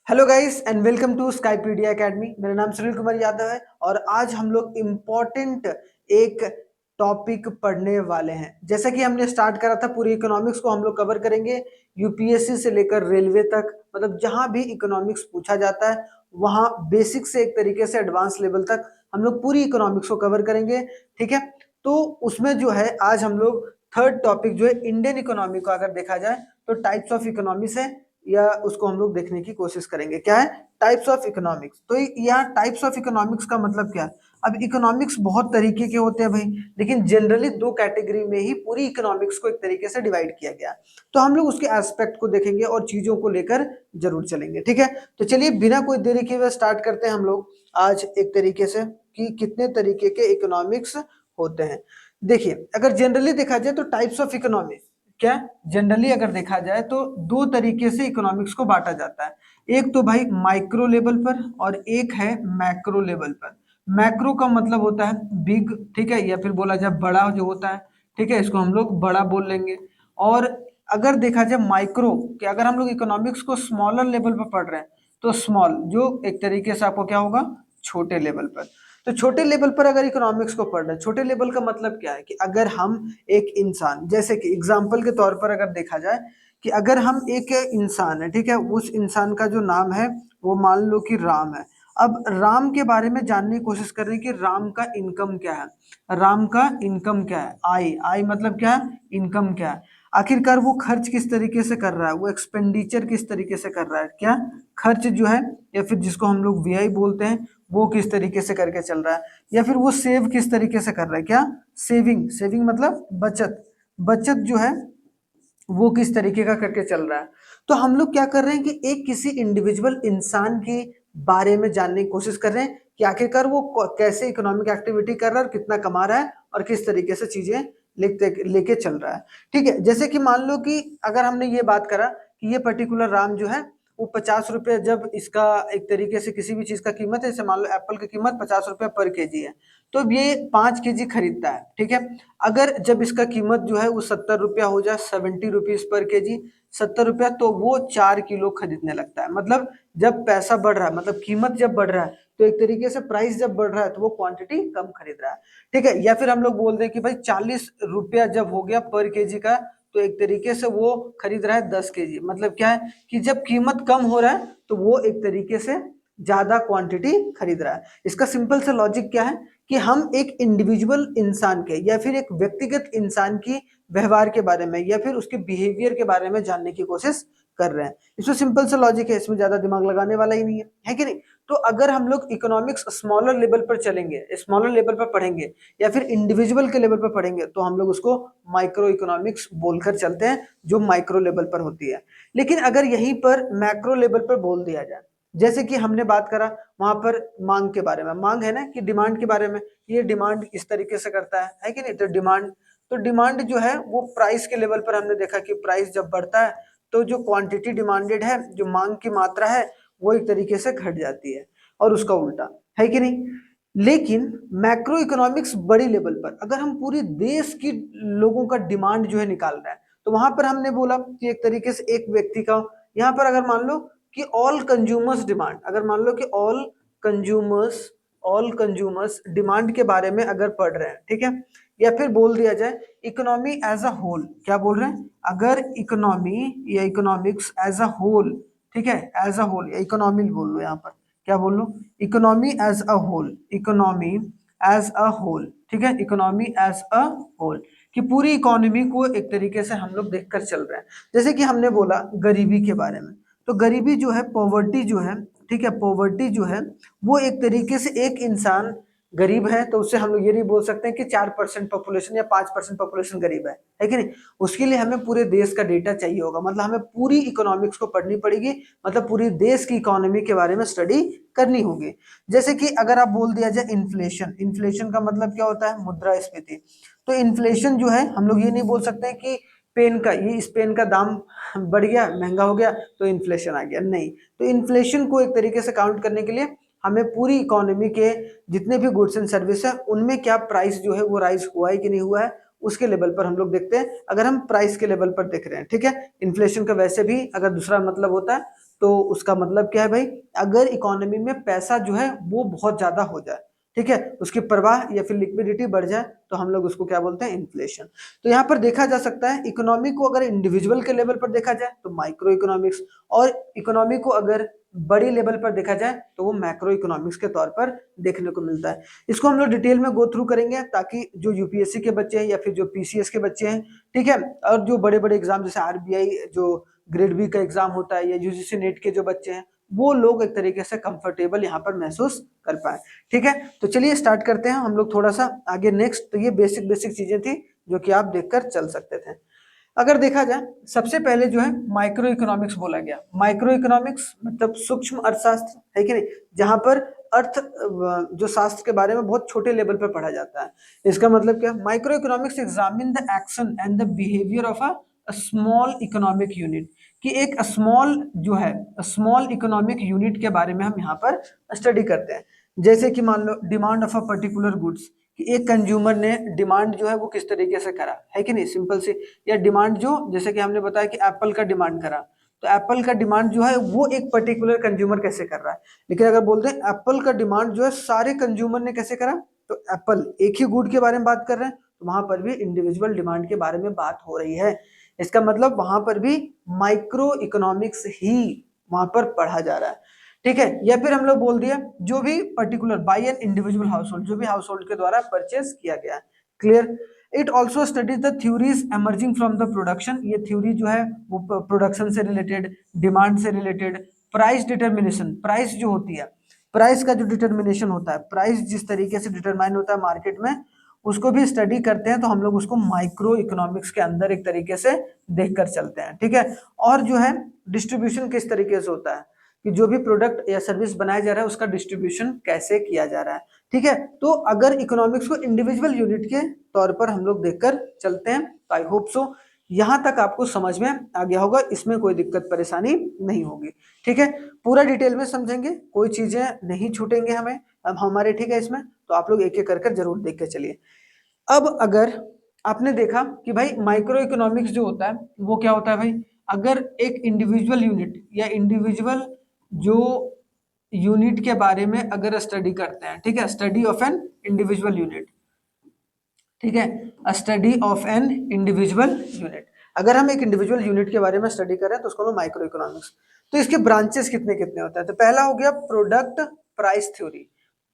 Hello guys and welcome to स्काईपीडिया academy. मेरा नाम सुनील कुमार यादव है और आज हम लोग इम्पोर्टेंट एक टॉपिक पढ़ने वाले हैं। जैसा कि हमने स्टार्ट करा था, पूरी इकोनॉमिक्स को हम लोग कवर करेंगे, यूपीएससी से लेकर रेलवे तक। मतलब जहां भी इकोनॉमिक्स पूछा जाता है वहां बेसिक से एक तरीके से एडवांस लेवल तक हम लोग पूरी इकोनॉमिक्स को कवर करेंगे। ठीक है, तो उसमें जो है आज हम लोग थर्ड टॉपिक जो है इंडियन इकोनॉमी को अगर देखा जाए तो टाइप्स ऑफ इकोनॉमी से या उसको हम लोग देखने की कोशिश करेंगे। क्या है? Types of economics. तो यहाँ टाइप्स ऑफ इकोनॉमिक्स का मतलब क्या है? अब इकोनॉमिक्स बहुत तरीके के होते हैं भाई, लेकिन जनरली दो कैटेगरी में ही पूरी इकोनॉमिक्स को एक तरीके से डिवाइड किया गया। तो हम लोग उसके एस्पेक्ट को देखेंगे और चीजों को लेकर जरूर चलेंगे। ठीक है, तो चलिए बिना कोई देरी किए हुए स्टार्ट करते हैं हम लोग आज एक तरीके से कि कितने तरीके के इकोनॉमिक्स होते हैं। देखिए, अगर जनरली देखा जाए तो टाइप्स ऑफ इकोनॉमिक्स क्या, जनरली अगर देखा जाए तो दो तरीके से इकोनॉमिक्स को बांटा जाता है। एक तो भाई माइक्रो लेवल पर और एक है मैक्रो लेवल पर। मैक्रो का मतलब होता है बिग, ठीक है, या फिर बोला जाए बड़ा जो होता है। ठीक है, इसको हम लोग बड़ा बोल लेंगे। और अगर देखा जाए माइक्रो, कि अगर हम लोग इकोनॉमिक्स को स्मॉलर लेवल पर पढ़ रहे हैं तो स्मॉल जो एक तरीके से आपको क्या होगा, छोटे लेवल पर। तो छोटे लेवल पर अगर इकोनॉमिक्स को पढ़ रहे हैं, छोटे लेवल का मतलब क्या है कि अगर हम एक इंसान, जैसे कि एग्जाम्पल के तौर पर अगर देखा जाए कि अगर हम एक इंसान है, ठीक है, उस इंसान का जो नाम है वो मान लो कि राम है। अब राम के बारे में जानने की कोशिश कर रहे हैं कि राम का इनकम क्या है। राम का इनकम क्या है? आय। आय मतलब क्या है? इनकम क्या है? आखिरकार वो खर्च किस तरीके से कर रहा है, वो एक्सपेंडिचर किस तरीके से कर रहा है, क्या खर्च जो है, या फिर जिसको हम लोग व्यय बोलते हैं, वो किस तरीके से करके चल रहा है, या फिर वो सेव किस तरीके से कर रहा है, क्या सेविंग। सेविंग मतलब बचत। बचत जो है वो किस तरीके का करके चल रहा है। तो हम लोग क्या कर रहे हैं कि एक किसी इंडिविजुअल इंसान के बारे में जानने की कोशिश कर रहे हैं कि आखिरकार वो कैसे इकोनॉमिक एक्टिविटी कर रहा है और कितना कमा रहा है और किस तरीके से चीजें लिखते लेके चल रहा है। ठीक है, जैसे कि मान लो कि अगर हमने ये बात करा कि ये पर्टिकुलर राम जो है वो 50 रुपये, जब इसका एक तरीके से किसी भी चीज का कीमत है, जैसे मान लो एप्पल की कीमत 50 रुपये पर केजी है, तो अब ये 5 केजी खरीदता है। ठीक है, अगर जब इसका कीमत जो है वो 70 रुपया हो जाए, 70 रुपीज पर केजी, 70 रुपया, तो वो 4 किलो खरीदने लगता है। मतलब जब पैसा बढ़ रहा है, मतलब कीमत जब बढ़ रहा है, तो एक तरीके से प्राइस जब बढ़ रहा है तो वो क्वांटिटी कम खरीद रहा है। ठीक है, या फिर हम लोग बोल दें कि भाई 40 रुपया जब हो गया पर केजी का, तो एक तरीके से वो खरीद रहा है 10 केजी। मतलब क्या है कि जब कीमत कम हो रहा है तो वो एक तरीके से ज्यादा क्वांटिटी खरीद रहा है। इसका सिंपल सा लॉजिक क्या है कि हम एक इंडिविजुअल इंसान के या फिर एक व्यक्तिगत इंसान की व्यवहार के बारे में या फिर उसके बिहेवियर के बारे में जानने की कोशिश कर रहे हैं। इसमें सिंपल सा लॉजिक है, इसमें ज्यादा दिमाग लगाने वाला ही नहीं है कि नहीं? तो अगर हम लोग इकोनॉमिक्स स्मॉलर लेवल पर चलेंगे, स्मॉलर लेवल पर पढ़ेंगे या फिर इंडिविजुअल के लेवल पर पढ़ेंगे, तो हम लोग उसको माइक्रो इकोनॉमिक्स बोलकर चलते हैं, जो माइक्रो लेवल पर होती है। लेकिन अगर यहीं पर मैक्रो लेवल पर बोल दिया जाए, जैसे कि हमने बात करा वहां पर मांग के बारे में, मांग है ना कि डिमांड के बारे में, ये डिमांड इस तरीके से करता है कि नहीं? तो डिमांड जो है वो प्राइस के लेवल पर हमने देखा कि प्राइस जब बढ़ता है तो जो क्वांटिटी डिमांडेड है, जो मांग की मात्रा है, वो एक तरीके से घट जाती है, और उसका उल्टा है कि नहीं? लेकिन मैक्रो इकोनॉमिक्स बड़ी लेवल पर अगर हम पूरी देश की लोगों का डिमांड जो है निकाल रहे हैं, तो वहां पर हमने बोला कि एक तरीके से एक व्यक्ति का, यहाँ पर अगर मान लो कि ऑल कंज्यूमर्स डिमांड, अगर मान लो कि ऑल कंज्यूमर्स डिमांड के बारे में अगर पढ़ रहे हैं, ठीक है, या फिर बोल दिया जाए इकोनॉमी एज अ होल, क्या बोल रहे हैं? अगर इकोनॉमी या इकोनॉमिक्स एज अ होल, ठीक है, एज अ होल या इकोनॉमी बोल लो, यहाँ पर क्या बोल लो, economy as a whole, economy as a whole, ठीक है, इकोनॉमी एज अ होल, कि पूरी इकोनॉमी को एक तरीके से हम लोग देखकर चल रहे हैं। जैसे कि हमने बोला गरीबी के बारे में, तो गरीबी जो है, पॉवर्टी जो है, ठीक है, पॉवर्टी जो है वो एक तरीके से एक इंसान गरीब है तो उससे हम लोग ये नहीं बोल सकते हैं कि 4% पॉपुलेशन या 5% पॉपुलेशन गरीब है कि नहीं? उसके लिए हमें पूरे देश का डेटा चाहिए होगा, मतलब हमें पूरी इकोनॉमिक्स को पढ़नी पड़ेगी, मतलब पूरी देश की इकोनॉमी के बारे में स्टडी करनी होगी। जैसे कि अगर आप बोल दिया जाए इन्फ्लेशन, इन्फ्लेशन का मतलब क्या होता है? मुद्रास्फीति। तो इन्फ्लेशन जो है हम लोग ये नहीं बोल सकते हैं कि पेन का, ये इस पेन का दाम बढ़ गया, महंगा हो गया तो इन्फ्लेशन आ गया, नहीं। तो इन्फ्लेशन को एक तरीके से काउंट करने के लिए हमें पूरी इकोनॉमी के जितने भी गुड्स एंड सर्विस है उनमें क्या प्राइस जो है वो राइज हुआ है कि नहीं हुआ है, उसके लेवल पर हम लोग देखते हैं, अगर हम प्राइस के लेवल पर देख रहे हैं। ठीक है, इन्फ्लेशन का वैसे भी अगर दूसरा मतलब होता है तो उसका मतलब क्या है भाई, अगर इकोनॉमी में पैसा जो है वो बहुत ज्यादा हो जाए, ठीक है, उसकी प्रवाह या फिर लिक्विडिटी बढ़ जाए, तो हम लोग उसको क्या बोलते हैं, इन्फ्लेशन। तो यहाँ पर देखा जा सकता है इकोनॉमी को अगर इंडिविजुअल के लेवल पर देखा जाए तो माइक्रो इकोनॉमिक्स, और इकोनॉमी को अगर बड़ी लेवल पर देखा जाए तो वो मैक्रो इकोनॉमिक्स के तौर पर देखने को मिलता है। इसको हम लोग डिटेल में गो थ्रू करेंगे ताकि जो यूपीएससी के बच्चे हैं या फिर जो पीसीएस के बच्चे हैं, ठीक है, और जो बड़े बड़े एग्जाम जैसे आरबीआई जो ग्रेड बी का एग्जाम होता है या यूजीसी नेट के जो बच्चे हैं, वो लोग एक तरीके से कंफर्टेबल यहाँ पर महसूस कर पाए। ठीक है, तो चलिए स्टार्ट करते हैं हम लोग थोड़ा सा आगे नेक्स्ट। तो ये बेसिक बेसिक चीजें थी जो कि आप देखकर चल सकते थे। अगर देखा जाए सबसे पहले जो है माइक्रो इकोनॉमिक्स बोला गया। माइक्रो इकोनॉमिक्स मतलब सूक्ष्म अर्थशास्त्र है कि नहीं, जहां पर अर्थ जो शास्त्र के बारे में बहुत छोटे लेवल पर पढ़ा जाता है। इसका मतलब क्या, micro economics examine the action and the behaviour of a small economic unit, कि एक स्मॉल जो है स्मॉल इकोनॉमिक यूनिट के बारे में हम यहाँ पर स्टडी करते हैं। जैसे कि मान लो demand of a particular goods, कि एक कंज्यूमर ने डिमांड जो है वो किस तरीके से करा, है कि नहीं, सिंपल सी। या डिमांड जो, जैसे कि हमने बताया कि एप्पल का डिमांड करा, तो एप्पल का डिमांड जो है वो एक पर्टिकुलर कंज्यूमर कैसे कर रहा है। लेकिन अगर बोलते हैं एप्पल का डिमांड जो है सारे कंज्यूमर ने कैसे करा, तो एप्पल एक ही गुड के बारे में बात कर रहे हैं, तो वहां पर भी इंडिविजुअल डिमांड के बारे में बात हो रही है। इसका मतलब वहां पर भी माइक्रो इकोनॉमिक्स ही वहां पर पढ़ा जा रहा है। ठीक है, या फिर हम लोग बोल दिया जो भी particular by an individual household, जो भी हाउस होल्ड के द्वारा परचेज किया गया। Clear. It also studies the theories emerging from the production, ये थ्योरी जो है वो प्रोडक्शन से रिलेटेड, डिमांड से रिलेटेड, प्राइस डिटर्मिनेशन, प्राइस जो होती है, प्राइस का जो डिटर्मिनेशन होता है, प्राइस जिस तरीके से डिटरमाइन होता है मार्केट में, उसको भी स्टडी करते हैं। तो हम लोग उसको माइक्रो इकोनॉमिक्स के अंदर एक तरीके से देखकर चलते हैं। ठीक है, और जो है डिस्ट्रीब्यूशन किस तरीके से होता है, कि जो भी प्रोडक्ट या सर्विस बनाया जा रहा है उसका डिस्ट्रीब्यूशन कैसे किया जा रहा है। ठीक है, तो अगर इकोनॉमिक्स को इंडिविजुअल यूनिट के तौर पर हम लोग देखकर चलते हैं, तो आई होप सो यहां तक आपको समझ में आ गया होगा, इसमें कोई दिक्कत परेशानी नहीं होगी। ठीक है, पूरा डिटेल में समझेंगे, कोई चीजें नहीं छूटेंगे हमें अब हमारे, ठीक है, इसमें तो आप लोग एक एक कर जरूर देख के चलिए। अब अगर आपने देखा कि भाई माइक्रो इकोनॉमिक्स जो होता है वो क्या होता है भाई, अगर एक इंडिविजुअल यूनिट या इंडिविजुअल जो यूनिट के बारे में अगर स्टडी करते हैं, ठीक है, study of an individual unit, ठीक है, study of an individual unit, अगर हम एक इंडिविजुअल यूनिट के बारे में स्टडी करें तो उसको माइक्रो इकोनॉमिक्स। तो इसके ब्रांचेस कितने कितने होते हैं, तो पहला हो गया प्रोडक्ट प्राइस थ्योरी,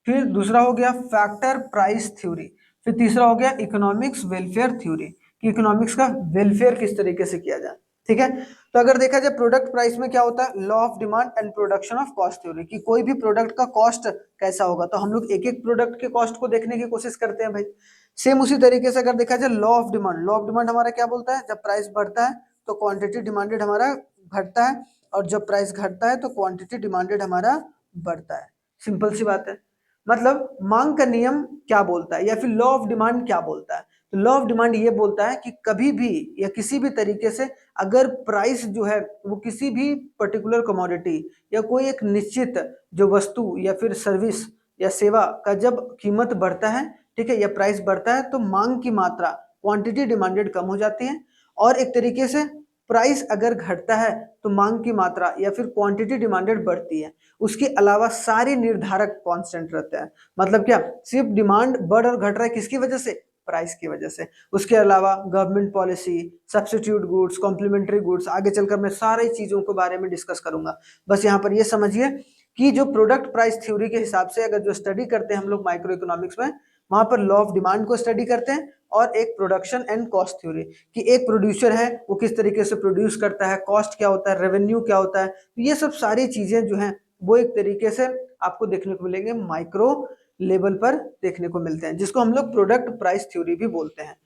फिर दूसरा हो गया फैक्टर प्राइस थ्योरी, फिर तीसरा हो गया इकोनॉमिक्स वेलफेयर थ्योरी, कि इकोनॉमिक्स का वेलफेयर किस तरीके से किया जाए। ठीक है, तो अगर देखा जाए प्रोडक्ट प्राइस में क्या होता है, law of demand and production of cost theory, कि कोई भी प्रोडक्ट का कॉस्ट कैसा होगा, तो हम लोग एक एक प्रोडक्ट के कॉस्ट को देखने की कोशिश करते हैं भाई। सेम उसी तरीके से अगर देखा जाए law of demand, law of demand हमारा क्या बोलता है, जब प्राइस बढ़ता है तो क्वांटिटी डिमांडेड हमारा घटता है, और जब प्राइस घटता है तो क्वांटिटी डिमांडेड हमारा बढ़ता है। सिंपल सी बात है, मतलब मांग का नियम क्या बोलता है या फिर लॉ ऑफ डिमांड क्या बोलता है, तो लॉ ऑफ डिमांड ये बोलता है कि कभी भी या किसी भी तरीके से अगर प्राइस जो है वो किसी भी पर्टिकुलर कमोडिटी या कोई एक निश्चित जो वस्तु या फिर सर्विस या सेवा का जब कीमत बढ़ता है, ठीक है, या प्राइस बढ़ता है, तो मांग की मात्रा क्वांटिटी डिमांडेड कम हो जाती है, और एक तरीके से प्राइस अगर घटता है तो मांग की मात्रा या फिर क्वांटिटी डिमांडेड बढ़ती है। उसके अलावा सारे निर्धारक कांस्टेंट रहते हैं। मतलब क्या, सिर्फ डिमांड बढ़ और घट रहा है किसकी वजह से, प्राइस की वजह से। उसके अलावा government policy, substitute goods, complementary goods, आगे चलकर मैं सारी चीजों के बारे में डिस्कस करूंगा। बस यहाँ पर ये समझिए कि जो प्रोडक्ट प्राइस थ्योरी के हिसाब से अगर जो स्टडी करते हैं हम लोग माइक्रो इकोनॉमिक्स में, वहां पर लॉ ऑफ डिमांड को स्टडी करते हैं, और एक प्रोडक्शन एंड कॉस्ट थ्योरी, कि एक प्रोड्यूसर है वो किस तरीके से प्रोड्यूस करता है, कॉस्ट क्या होता है, रेवेन्यू क्या होता है। तो ये सब सारी चीजें जो हैं वो एक तरीके से आपको देखने को मिलेंगे माइक्रो लेवल पर देखने को मिलते हैं, जिसको हम लोग प्रोडक्ट प्राइस थ्योरी भी बोलते हैं।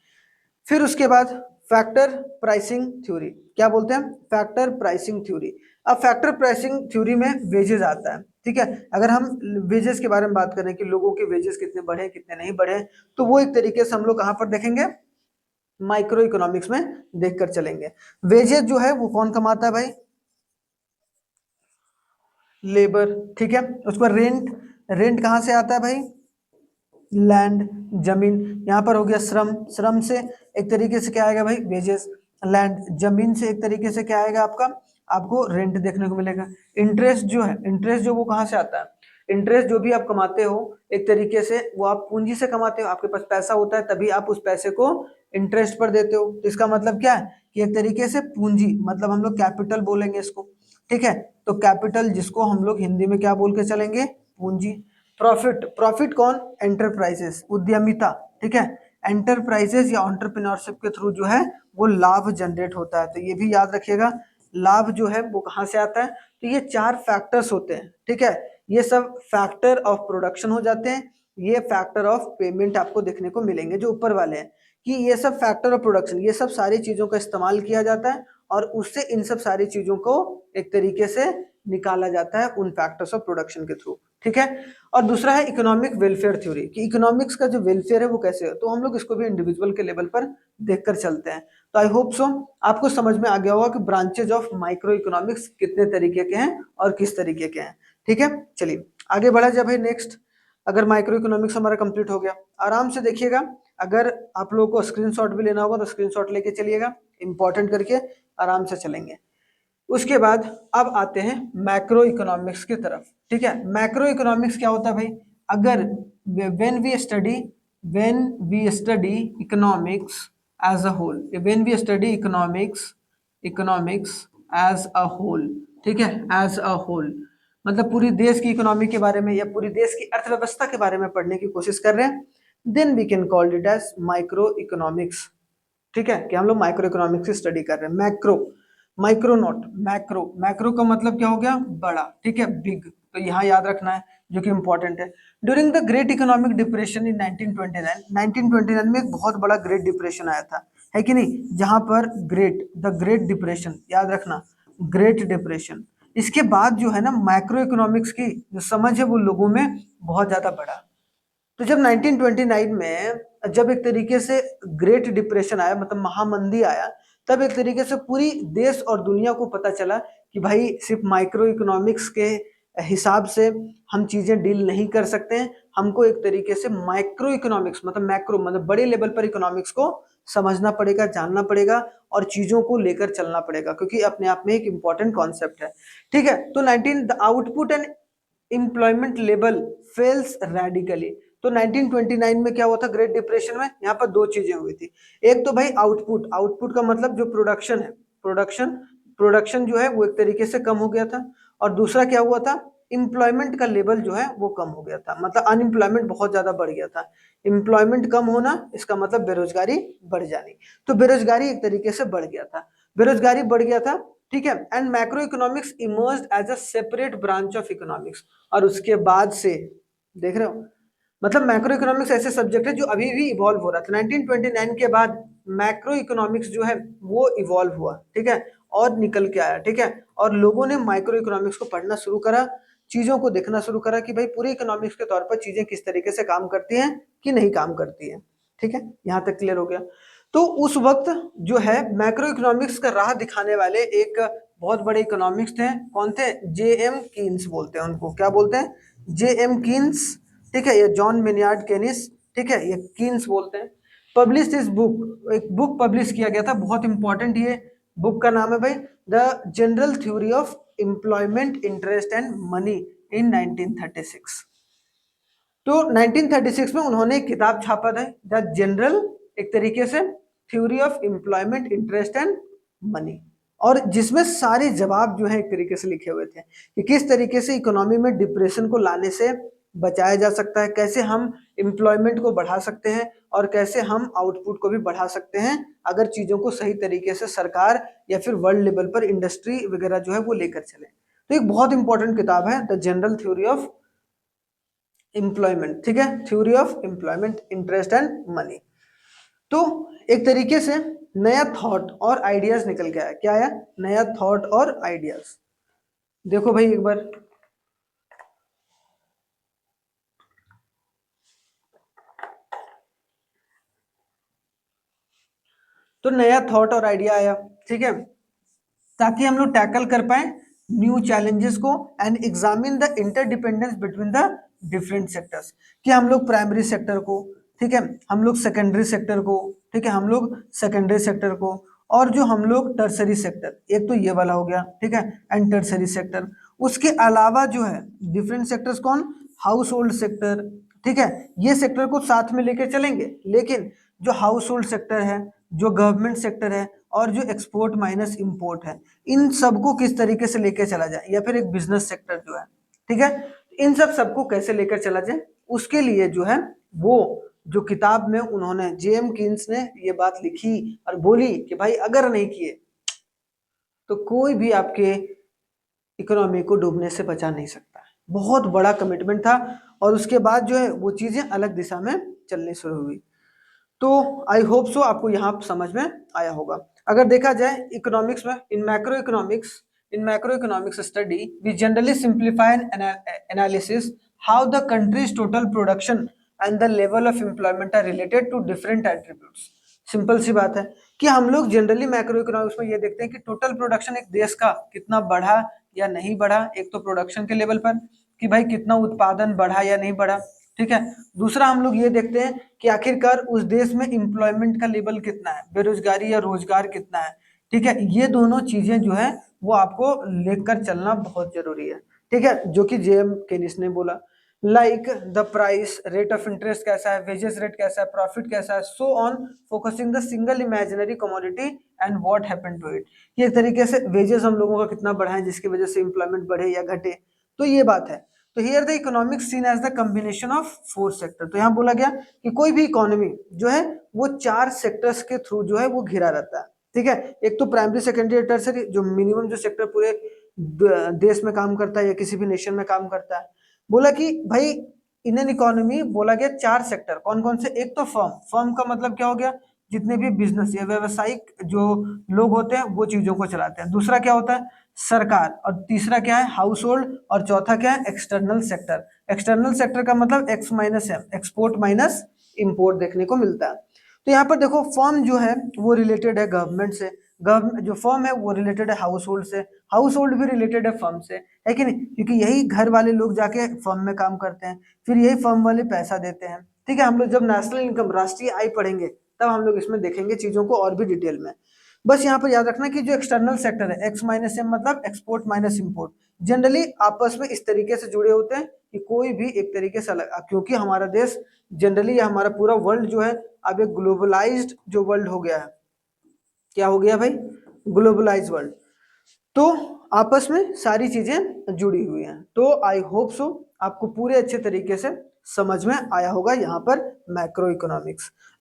फिर उसके बाद फैक्टर प्राइसिंग थ्योरी, क्या बोलते हैं, फैक्टर प्राइसिंग थ्योरी। अब फैक्टर प्राइसिंग थ्योरी में वेजेस आता है। ठीक है, अगर हम वेजेस के बारे में बात करें कि लोगों के वेजेस कितने बढ़े कितने नहीं बढ़े, तो वो एक तरीके से हम लोग कहां पर देखेंगे, माइक्रो इकोनॉमिक्स में देखकर चलेंगे। वेजेस जो है वो कौन कमाता है भाई, लेबर। ठीक है, उसके बाद रेंट, रेंट कहां से आता है भाई, लैंड, जमीन। यहाँ पर हो गया श्रम, श्रम से एक तरीके से क्या आएगा भाई, वेजेस। लैंड, जमीन से एक तरीके से क्या आएगा आपका, आपको रेंट देखने को मिलेगा। इंटरेस्ट जो है, इंटरेस्ट जो वो कहाँ से आता है, इंटरेस्ट जो भी आप कमाते हो एक तरीके से वो आप पूंजी से कमाते हो, आपके पास पैसा होता है तभी आप उस पैसे को इंटरेस्ट पर देते हो। तो इसका मतलब क्या है कि एक तरीके से पूंजी, मतलब हम लोग कैपिटल बोलेंगे इसको, ठीक है। तो कैपिटल जिसको हम लोग हिंदी में क्या बोल के चलेंगे, पूंजी। प्रॉफिट, प्रॉफिट कौन, एंटरप्राइजेस, उद्यमिता, ठीक है। एंटरप्राइजेस या एंटरप्रेन्योरशिप के थ्रू जो है वो लाभ जनरेट होता है। तो ये भी याद रखिएगा, लाभ जो है वो कहाँ से आता है। तो ये 4 फैक्टर्स होते हैं, ठीक है। ये सब फैक्टर ऑफ प्रोडक्शन हो जाते हैं। ये फैक्टर ऑफ पेमेंट आपको देखने को मिलेंगे जो ऊपर वाले हैं, कि ये सब फैक्टर ऑफ प्रोडक्शन, ये सब सारी चीजों का इस्तेमाल किया जाता है और उससे इन सब सारी चीजों को एक तरीके से निकाला जाता है उन फैक्टर्स ऑफ प्रोडक्शन के थ्रू, ठीक है। और दूसरा है इकोनॉमिक वेलफेयर थ्योरी, कि इकोनॉमिक्स का जो वेलफेयर है वो कैसे है। तो हम लोग इसको भी इंडिविजुअल के लेवल पर देखकर चलते हैं। तो आई होप सो आपको समझ में आ गया होगा कि ब्रांचेज ऑफ माइक्रो इकोनॉमिक्स कितने तरीके के हैं और किस तरीके के हैं, ठीक है। चलिए आगे बढ़ा जाए भाई। नेक्स्ट, अगर माइक्रो इकोनॉमिक्स हमारा कंप्लीट हो गया, आराम से देखिएगा। अगर आप लोगों को स्क्रीनशॉट भी लेना होगा तो स्क्रीनशॉट लेके चलिएगा, इंपॉर्टेंट करके आराम से चलेंगे। उसके बाद अब आते हैं मैक्रो इकोनॉमिक्स की तरफ, ठीक है। मैक्रो इकोनॉमिक्स क्या होता है भाई, अगर when we study economics as a whole, when we study economics as a whole, ठीक है, एज अ होल, मतलब पूरी देश की इकोनॉमी के बारे में या पूरी देश की अर्थव्यवस्था के बारे में पढ़ने की कोशिश कर रहे हैं, then we can call it as micro economics, ठीक है। कि हम लोग माइक्रो इकोनॉमिक्स की स्टडी कर रहे हैं। Macro, micro note, macro, macro का मतलब क्या हो गया, बड़ा, ठीक है, बिग। तो यहाँ याद रखना है जो कि इंपॉर्टेंट है। During the great economic depression in 1929 में एक बहुत बड़ा ग्रेट डिप्रेशन आया था, है कि नहीं, जहां पर द ग्रेट डिप्रेशन, याद रखना, ग्रेट डिप्रेशन। इसके बाद जो है ना माइक्रो इकोनॉमिक्स की जो समझ है वो लोगों में बहुत ज्यादा बढ़ा। तो जब 1929 में जब एक तरीके से ग्रेट डिप्रेशन आया, मतलब महामंदी आया, तब एक तरीके से पूरी देश और दुनिया को पता चला कि भाई सिर्फ माइक्रो इकोनॉमिक्स के हिसाब से हम चीजें डील नहीं कर सकते हैं, हमको एक तरीके से माइक्रो इकोनॉमिक्स मतलब मैक्रो मतलब बड़े लेवल पर इकोनॉमिक्स को समझना पड़ेगा, जानना पड़ेगा और चीजों को लेकर चलना पड़ेगा, क्योंकि अपने आप में एक इंपॉर्टेंट कॉन्सेप्ट है, ठीक है। तो 19 the output and employment level fails radically. तो 1929 में क्या हुआ था ग्रेट डिप्रेशन में, यहाँ पर 2 चीजें हुई थी। एक तो भाई आउटपुट, आउटपुट का मतलब जो प्रोडक्शन है, प्रोडक्शन जो है वो एक तरीके से कम हो गया था। और दूसरा क्या हुआ था, एम्प्लॉयमेंट का लेवल जो है वो कम हो गया था, मतलब अनएम्प्लॉयमेंट बहुत ज्यादा बढ़ गया था। एम्प्लॉयमेंट कम होना इसका मतलब बेरोजगारी बढ़ जानी। तो बेरोजगारी एक तरीके से बढ़ गया था, बेरोजगारी बढ़ गया था, ठीक है। And macro economics emerged as a separate branch of economics. और उसके बाद से देख रहे हो, मतलब मैक्रो इकोनॉमिक्स ऐसे सब्जेक्ट है जो अभी भी इवॉल्व हो रहा था। 1929 के बाद मैक्रो इकोनॉमिक्स जो है वो इवॉल्व हुआ, ठीक है, और निकल के आया, ठीक है। और लोगों ने माइक्रो इकोनॉमिक्स को पढ़ना शुरू करा, चीजों को देखना शुरू करा कि भाई पूरे इकोनॉमिक्स के तौर पर चीजें किस तरीके से काम करती हैं कि नहीं काम करती है, ठीक है। यहाँ तक क्लियर हो गया। तो उस वक्त जो है मैक्रो इकोनॉमिक्स का राह दिखाने वाले एक बहुत बड़े इकोनॉमिक्स थे, कौन थे, जे एम कीन्स बोलते हैं उनको, क्या बोलते हैं, जे एम कीन्स, ठीक है, ये जॉन मेनियार्ड केनिस, ठीक है, ये कीन्स बोलते हैं। पब्लिश दिस बुक, एक बुक पब्लिश किया गया था, बहुत इंपॉर्टेंट, ये बुक का नाम है भाई the general theory of employment interest and money in 1936। तो 1936 में उन्होंने एक किताब छापा था द जनरल, एक तरीके से theory of employment interest and money, और जिसमें सारे जवाब जो है एक तरीके से लिखे हुए थे कि किस तरीके से इकोनॉमी में डिप्रेशन को लाने से बचाया जा सकता है, कैसे हम एम्प्लॉयमेंट को बढ़ा सकते हैं और कैसे हम आउटपुट को भी बढ़ा सकते हैं अगर चीजों को सही तरीके से सरकार या फिर वर्ल्ड लेवल पर इंडस्ट्री वगैरह जो है वो लेकर चले। तो एक बहुत इंपॉर्टेंट किताब है the general theory of employment, ठीक है, theory of employment interest and money. तो एक तरीके से नया थॉट और आइडियाज निकल के आया, क्या आया, नया थॉट और आइडियाज। देखो भाई एक बार, तो नया थॉट और आइडिया आया, ठीक है, ताकि हम लोग टैकल कर पाए न्यू चैलेंजेस को and examine the interdependence between the different sectors, कि हम लोग प्राइमरी सेक्टर को, ठीक है, हम लोग सेकेंडरी सेक्टर को, ठीक है, हम लोग सेकेंडरी सेक्टर को और जो हम लोग टर्सरी सेक्टर, एक तो ये वाला हो गया, ठीक है, एंड टर्सरी सेक्टर। उसके अलावा जो है डिफरेंट सेक्टर्स कौन, हाउस होल्ड सेक्टर, ठीक है, ये सेक्टर को साथ में लेके चलेंगे। लेकिन जो हाउस होल्ड सेक्टर है, जो गवर्नमेंट सेक्टर है, और जो एक्सपोर्ट माइनस इंपोर्ट है, इन सबको किस तरीके से लेके चला जाए, या फिर एक बिजनेस सेक्टर जो है, ठीक है, इन सबको कैसे लेकर चला जाए, उसके लिए जो है वो जो किताब में उन्होंने जेएम कीन्स ने ये बात लिखी और बोली कि भाई अगर नहीं किए तो कोई भी आपके इकोनॉमी को डूबने से बचा नहीं सकता। बहुत बड़ा कमिटमेंट था, और उसके बाद जो है वो चीजें अलग दिशा में चलनी शुरू हुई। तो आई होप सो आपको यहाँ समझ में आया होगा। अगर देखा जाए इकोनॉमिक्स में, इन macro economics study we generally simplify N analysis how the countries total production and the level of employment are related to different attributes. Simple सी बात है कि हम लोग जनरली मैक्रो इकोनॉमिक्स में ये देखते हैं कि टोटल प्रोडक्शन एक देश का कितना बढ़ा या नहीं बढ़ा, एक तो प्रोडक्शन के लेवल पर कि भाई कितना उत्पादन बढ़ा या नहीं बढ़ा, ठीक है। दूसरा हम लोग ये देखते हैं कि आखिरकार उस देश में एम्प्लॉयमेंट का लेवल कितना है, बेरोजगारी या रोजगार कितना है, ठीक है। ये दोनों चीजें जो है वो आपको लेकर चलना बहुत जरूरी है, ठीक है, जो कि जेएम केनिस ने बोला। Like the price, rate of interest कैसा है, वेजेस रेट कैसा है, प्रॉफिट कैसा है, so on, focusing the single imaginary commodity and what happened to it. ये एक तरीके से वेजेस हम लोगों का कितना बढ़ा है जिसकी वजह से एम्प्लॉयमेंट बढ़े या घटे, तो ये बात है। तो here the economics seen as the combination of four sector. तो यहाँ बोला गया कि कोई भी इकोनॉमी जो है वो चार सेक्टर्स के थ्रू जो है वो घिरा रहता है, ठीक है। एक तो प्राइमरी, सेकेंडरी, टर्सरी, जो मिनिमम जो सेक्टर पूरे देश में काम करता है या किसी भी नेशन में काम करता है। बोला कि भाई इंडियन इकोनॉमी, बोला गया चार सेक्टर कौन कौन से, एक तो फर्म, फर्म का मतलब क्या हो गया, जितने भी बिजनेस या व्यवसायिक जो लोग होते हैं वो चीजों को चलाते हैं। दूसरा क्या होता है, सरकार, और तीसरा क्या है, हाउस होल्ड, और चौथा क्या है, एक्सटर्नल सेक्टर। एक्सटर्नल सेक्टर का मतलब X minus M, export minus import देखने को मिलता है। तो यहाँ पर देखो फर्म जो है वो रिलेटेड है गवर्नमेंट से, गवर्नमेंट जो फर्म है वो रिलेटेड है हाउस होल्ड से, हाउस होल्ड भी रिलेटेड है फर्म से, है कि नहीं, क्योंकि यही घर वाले लोग जाके फर्म में काम करते हैं, फिर यही फर्म वाले पैसा देते हैं, ठीक है। हम लोग जब नेशनल इनकम, राष्ट्रीय आय पढ़ेंगे तब हम लोग इसमें देखेंगे चीजों को और भी डिटेल में। बस यहाँ पर याद रखना कि जो एक्सटर्नल सेक्टर है, एक्स माइनस एम मतलब एक्सपोर्ट माइनस इंपोर्ट, जनरली आपस में इस तरीके से जुड़े होते हैं कि कोई भी एक तरीके से अलग, क्योंकि हमारा देश जनरली या हमारा पूरा वर्ल्ड जो है अब एक ग्लोबलाइज्ड जो वर्ल्ड हो गया है। क्या हो गया भाई, ग्लोबलाइज वर्ल्ड। तो आपस में सारी चीजें जुड़ी हुई हैं। तो आई होप सो आपको पूरे अच्छे तरीके से समझ में आया होगा यहाँ पर मैक्रो इकोनॉमिक्स।